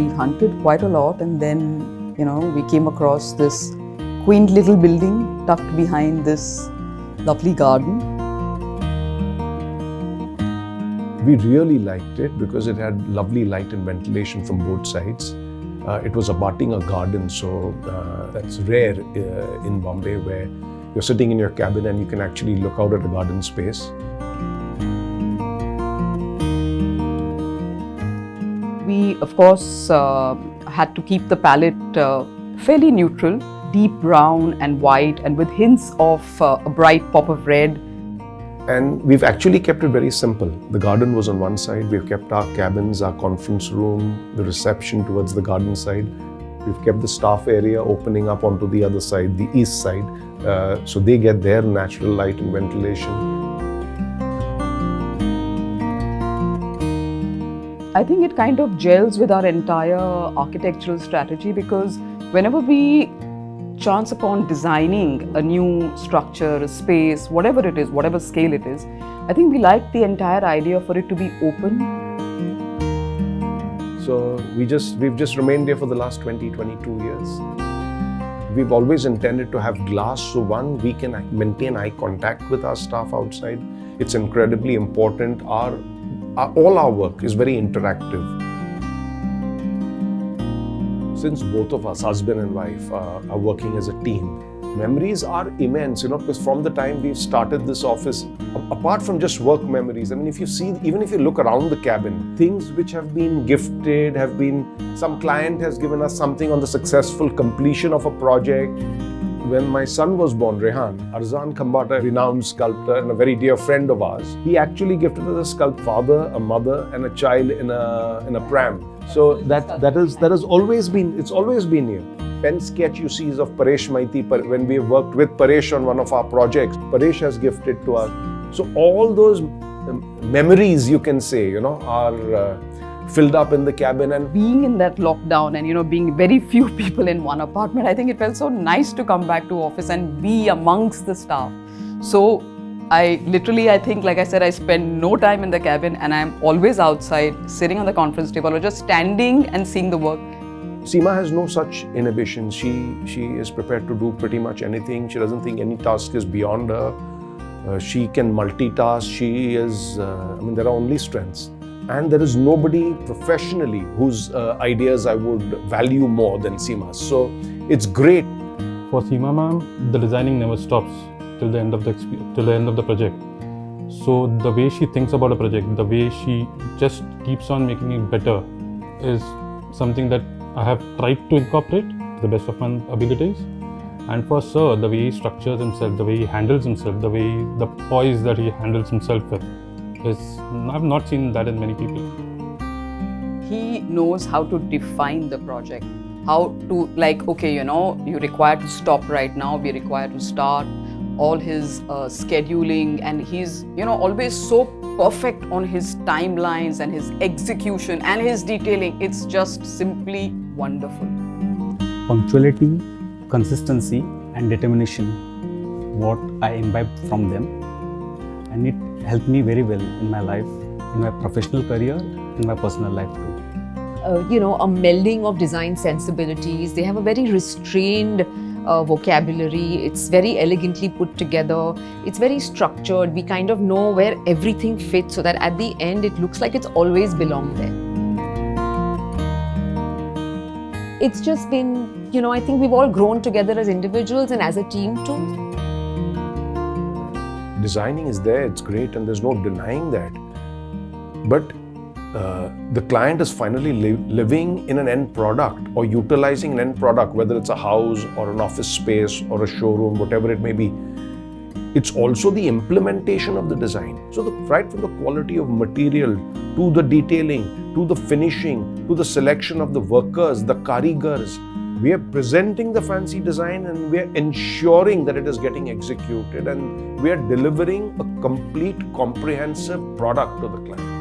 we hunted quite a lot, and then, we came across this quaint little building tucked behind this lovely garden. We really liked it because it had lovely light and ventilation from both sides. It was abutting a garden, so that's rare in Bombay, where you're sitting in your cabin and you can actually look out at a garden space. We, of course, had to keep the palette fairly neutral, deep brown and white, and with hints of a bright pop of red. And we've actually kept it very simple. The garden was on one side. We've kept our cabins, our conference room, the reception towards the garden side. We've kept the staff area opening up onto the other side, the east side, so they get their natural light and ventilation. I think it kind of gels with our entire architectural strategy, because whenever we chance upon designing a new structure, a space, whatever it is, whatever scale it is, I think we like the entire idea for it to be open. So we've just remained here for the last 22 years. We've always intended to have glass, so one, we can maintain eye contact with our staff outside. It's incredibly important. All our work is very interactive. Since both of us, husband and wife, are working as a team, memories are immense, because from the time we've started this office, apart from just work memories, I mean, even if you look around the cabin, things which have been gifted, some client has given us something on the successful completion of a project. When my son was born, Rehan, Arzan Khambata, a renowned sculptor and a very dear friend of ours, he actually gifted us a sculpted father, a mother, and a child in a pram. So that has always been, it's always been here. Pen sketch you see is of Paresh Maiti. When we worked with Paresh on one of our projects, Paresh has gifted to us. So all those memories, you can say, are filled up in the cabin. And being in that lockdown and being very few people in one apartment, I think it felt so nice to come back to office and be amongst the staff. So I think, like I said, I spend no time in the cabin, and I'm always outside, sitting on the conference table or just standing and seeing the work. Seema has no such inhibitions. She is prepared to do pretty much anything. She doesn't think any task is beyond her. She can multitask. There are only strengths. And there is nobody professionally whose ideas I would value more than Seema's. So it's great. For Seema ma'am, the designing never stops till the end of the project. So the way she thinks about a project, the way she just keeps on making it better, is something that I have tried to incorporate to the best of my abilities. And for Sir, the way he structures himself, the way he handles himself, the poise that he handles himself with, I've not seen that in many people. He knows how to define the project, how to you require to stop right now, we require to start, all his scheduling, and he's always so perfect on his timelines and his execution and his detailing. It's just simply wonderful. Punctuality, consistency and determination, what I imbibed from them, and it helped me very well in my life, in my professional career, in my personal life too. A melding of design sensibilities. They have a very restrained vocabulary. It's very elegantly put together. It's very structured. We kind of know where everything fits, so that at the end it looks like it's always belonged there. It's just been, I think we've all grown together as individuals and as a team too. Designing is there, it's great, and there's no denying that. But the client is finally living in an end product or utilizing an end product, whether it's a house or an office space or a showroom, whatever it may be. It's also the implementation of the design. So right from the quality of material to the detailing, to the finishing, to the selection of the workers, the karigars, we are presenting the fancy design and we are ensuring that it is getting executed, and we are delivering a complete, comprehensive product to the client.